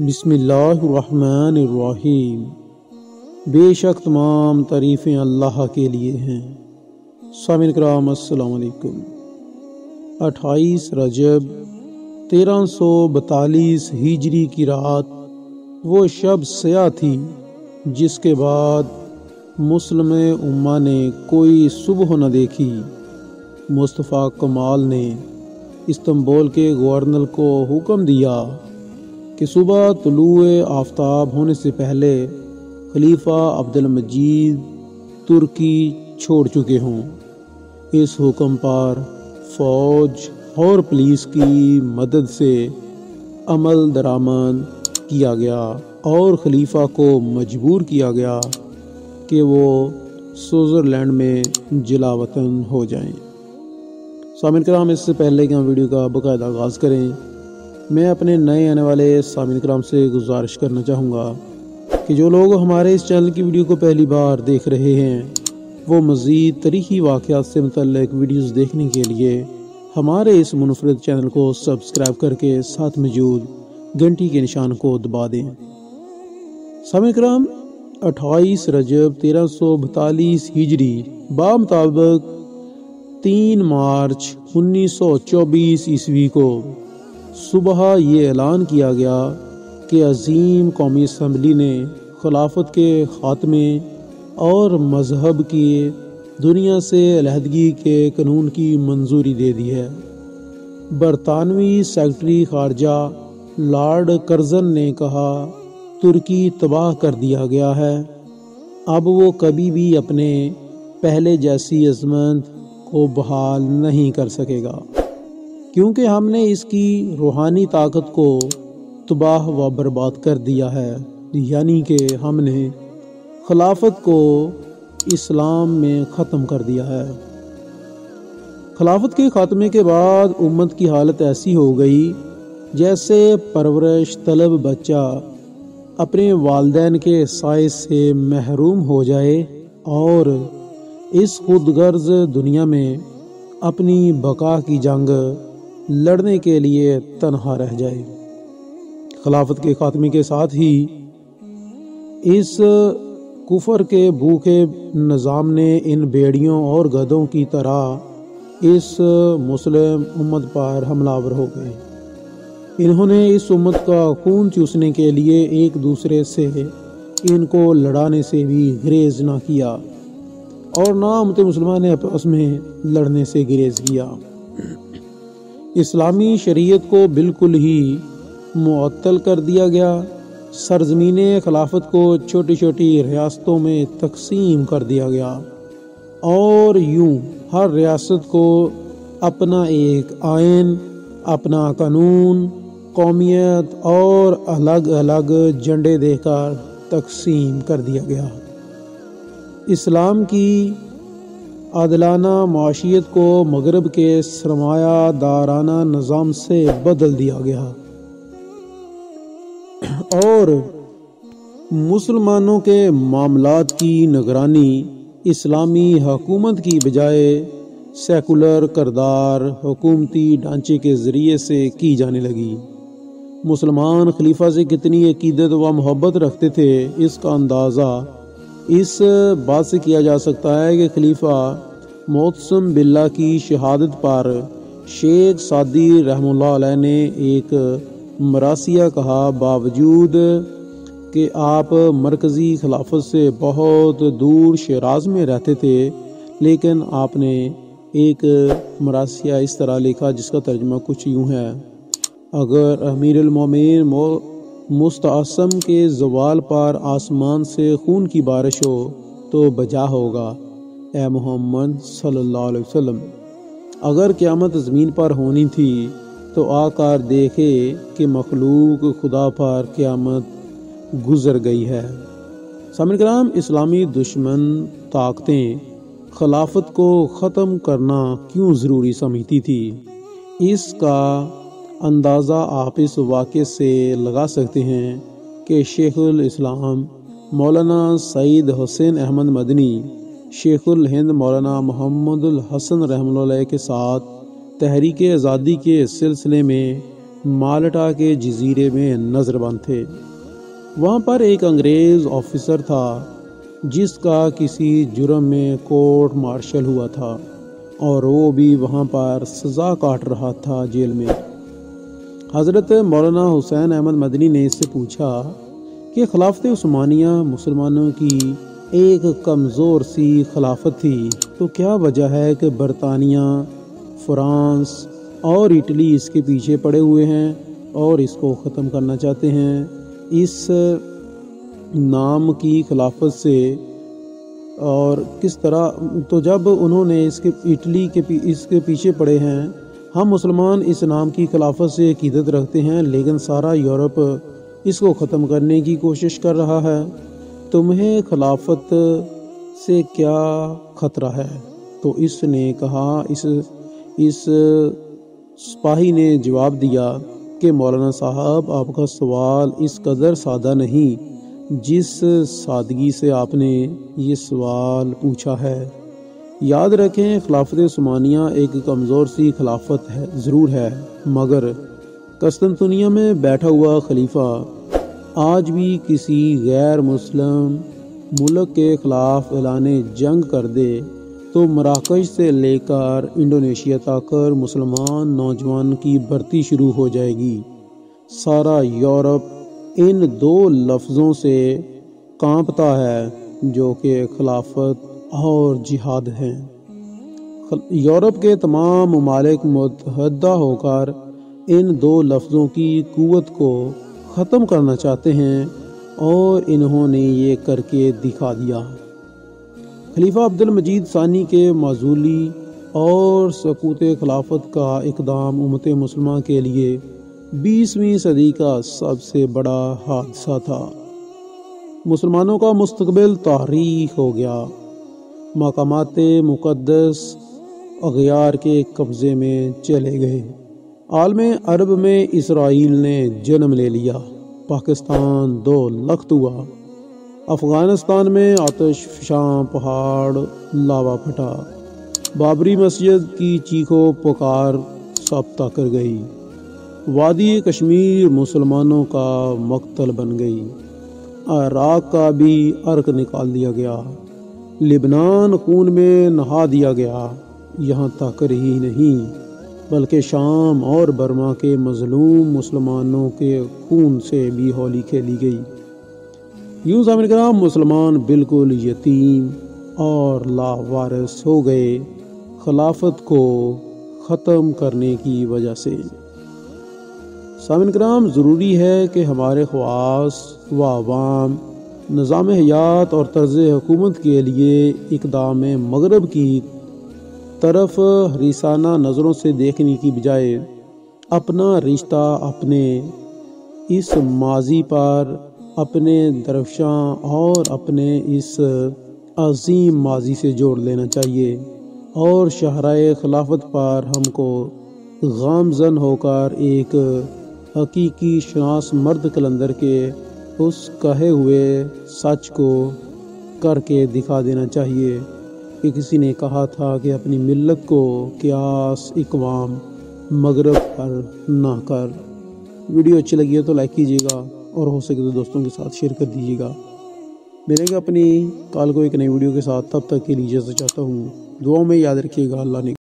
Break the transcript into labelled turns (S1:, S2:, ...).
S1: بسم اللہ الرحمن الرحیم۔ بے شک تمام تعریفیں اللہ کے لیے ہیں۔ سامعین کرام السلام علیکم۔ 28 رجب 1342 ہجری کی رات وہ شب سیاہ تھی جس کے بعد مسلم امہ نے کوئی صبح نہ دیکھی۔ مصطفیٰ کمال نے استنبول کے گورنر کو حکم دیا کہ صبح طلوع آفتاب ہونے سے پہلے خلیفہ عبد المجید ترکی چھوڑ چکے ہوں۔ اس حکم پر فوج اور پولیس کی مدد سے عمل درآمد کیا گیا اور خلیفہ کو مجبور کیا گیا کہ وہ سوئٹزرلینڈ میں جلا وطن ہو جائیں۔ سامعین کرام، اس سے پہلے کہ ہم ویڈیو کا باقاعدہ آغاز کریں، میں اپنے نئے آنے والے سامعین کرام سے گزارش کرنا چاہوں گا کہ جو لوگ ہمارے اس چینل کی ویڈیو کو پہلی بار دیکھ رہے ہیں وہ مزید تاریخی واقعات سے متعلق ویڈیوز دیکھنے کے لیے ہمارے اس منفرد چینل کو سبسکرائب کر کے ساتھ موجود گھنٹی کے نشان کو دبا دیں۔ سامعین کرام، 28 رجب 1342 ہجری بمطابق 3 مارچ 1924 عیسوی کو صبح یہ اعلان کیا گیا کہ عظیم قومی اسمبلی نے خلافت کے خاتمے اور مذہب کی دنیا سے علیحدگی کے قانون کی منظوری دے دی ہے۔ برطانوی سیکرٹری خارجہ لارڈ کرزن نے کہا، ترکی تباہ کر دیا گیا ہے، اب وہ کبھی بھی اپنے پہلے جیسی عظمت کو بحال نہیں کر سکے گا، کیونکہ ہم نے اس کی روحانی طاقت کو تباہ و برباد کر دیا ہے، یعنی کہ ہم نے خلافت کو اسلام میں ختم کر دیا ہے۔ خلافت کے خاتمے کے بعد امت کی حالت ایسی ہو گئی جیسے پرورش طلب بچہ اپنے والدین کے سائے سے محروم ہو جائے اور اس خود غرض دنیا میں اپنی بقا کی جنگ لڑنے کے لیے تنہا رہ جائے۔ خلافت کے خاتمے کے ساتھ ہی اس کفر کے بھوکے نظام نے ان بیڑیوں اور گدھوں کی طرح اس مسلم امت پر حملہ آور ہو گئے۔ انہوں نے اس امت کا خون چوسنے کے لیے ایک دوسرے سے ان کو لڑانے سے بھی گریز نہ کیا اور نہ امت مسلمہ نے آپس میں لڑنے سے گریز کیا۔ اسلامی شریعت کو بالکل ہی معطل کر دیا گیا۔ سرزمین خلافت کو چھوٹی چھوٹی ریاستوں میں تقسیم کر دیا گیا اور یوں ہر ریاست کو اپنا ایک آئین، اپنا قانون، قومیت اور الگ الگ جھنڈے دے کر تقسیم کر دیا گیا۔ اسلام کی عادلانہ معاشیت کو مغرب کے سرمایہ دارانہ نظام سے بدل دیا گیا اور مسلمانوں کے معاملات کی نگرانی اسلامی حکومت کی بجائے سیکولر کردار حکومتی ڈھانچے کے ذریعے سے کی جانے لگی۔ مسلمان خلیفہ سے کتنی عقیدت و محبت رکھتے تھے، اس کا اندازہ اس بات سے کیا جا سکتا ہے کہ خلیفہ معتصم باللہ کی شہادت پر شیخ سعدی رحمہ اللہ علیہ نے ایک مرثیہ کہا، باوجود کہ آپ مرکزی خلافت سے بہت دور شیراز میں رہتے تھے، لیکن آپ نے ایک مرثیہ اس طرح لکھا جس کا ترجمہ کچھ یوں ہے، اگر امیر المومنین مستعصم کے زوال پر آسمان سے خون کی بارش ہو تو بجا ہوگا، اے محمد صلی اللہ علیہ وسلم، اگر قیامت زمین پر ہونی تھی تو آ کر دیکھے کہ مخلوق خدا پر قیامت گزر گئی ہے۔ سامعین کرام، اسلامی دشمن طاقتیں خلافت کو ختم کرنا کیوں ضروری سمجھتی تھی، اس کا اندازہ آپ اس واقعے سے لگا سکتے ہیں کہ شیخ الاسلام مولانا سعید حسین احمد مدنی شیخ الہند مولانا محمد الحسن رحمہ اللہ علیہ کے ساتھ تحریک آزادی کے سلسلے میں مالٹا کے جزیرے میں نظر بند تھے۔ وہاں پر ایک انگریز آفیسر تھا جس کا کسی جرم میں کورٹ مارشل ہوا تھا اور وہ بھی وہاں پر سزا کاٹ رہا تھا جیل میں۔ حضرت مولانا حسین احمد مدنی نے اس سے پوچھا کہ خلافت عثمانیہ مسلمانوں کی ایک کمزور سی خلافت تھی، تو کیا وجہ ہے کہ برطانیہ، فرانس اور اٹلی اس کے پیچھے پڑے ہوئے ہیں اور اس کو ختم کرنا چاہتے ہیں؟ اس نام کی خلافت سے اور کس طرح؟ تو جب انہوں نے اس کے پیچھے پڑے ہیں، ہم مسلمان اس نام کی خلافت سے عقیدت رکھتے ہیں، لیکن سارا یورپ اس کو ختم کرنے کی کوشش کر رہا ہے، تمہیں خلافت سے کیا خطرہ ہے؟ تو اس نے کہا، اس سپاہی نے جواب دیا کہ مولانا صاحب، آپ کا سوال اس قدر سادہ نہیں جس سادگی سے آپ نے یہ سوال پوچھا ہے۔ یاد رکھیں، خلافت عثمانیہ ایک کمزور سی خلافت ہے ضرور ہے، مگر قسطنطنیہ میں بیٹھا ہوا خلیفہ آج بھی کسی غیر مسلم ملک کے خلاف اعلان جنگ کر دے تو مراکش سے لے کر انڈونیشیا تک مسلمان نوجوان کی بھرتی شروع ہو جائے گی۔ سارا یورپ ان دو لفظوں سے کانپتا ہے جو کہ خلافت اور جہاد ہیں۔ یورپ کے تمام ممالک متحدہ ہو کر ان دو لفظوں کی قوت کو ختم کرنا چاہتے ہیں اور انہوں نے یہ کر کے دکھا دیا۔ خلیفہ عبد المجید ثانی کے معزولی اور سقوط خلافت کا اقدام امت مسلمہ کے لیے 20ویں صدی کا سب سے بڑا حادثہ تھا۔ مسلمانوں کا مستقبل تاریخ ہو گیا۔ مقامات مقدس اغیار کے قبضے میں چلے گئے۔ عالم عرب میں اسرائیل نے جنم لے لیا۔ پاکستان 2 لخت ہوا۔ افغانستان میں آتش فشاں پہاڑ لاوا پھٹا۔ بابری مسجد کی چیخو پکار سابقہ کر گئی۔ وادی کشمیر مسلمانوں کا مقتل بن گئی۔ عراق کا بھی عرق نکال دیا گیا۔ لبنان خون میں نہا دیا گیا۔ یہاں تک ہی نہیں بلکہ شام اور برما کے مظلوم مسلمانوں کے خون سے بھی ہولی کھیلی گئی۔ یوں سامعین کرام، مسلمان بالکل یتیم اور لاوارث ہو گئے خلافت کو ختم کرنے کی وجہ سے۔ سامعین کرام، ضروری ہے کہ ہمارے خواص و عوام نظام حیات اور طرز حکومت کے لیے اقدام مغرب کی طرف حریصانہ نظروں سے دیکھنے کی بجائے اپنا رشتہ اپنے اس ماضی پر، اپنے درفشاں اور اپنے اس عظیم ماضی سے جوڑ لینا چاہیے اور شاہراہ خلافت پر ہم کو گامزن ہو کر ایک حقیقی شناس مرد قلندر کے اس کہے ہوئے سچ کو کر کے دکھا دینا چاہیے کہ کسی نے کہا تھا کہ اپنی ملت کو قیاس اقوام مغرب پر نہ کر۔ ویڈیو اچھی لگی ہے تو لائک کیجیے گا اور ہو سکے تو دوستوں کے ساتھ شیئر کر دیجیے گا۔ ملیں گے اپنی کال کو ایک نئی ویڈیو کے ساتھ، تب تک کے لیے اجازت چاہتا ہوں۔ دعاؤں میں یاد رکھیے گا۔ اللہ نے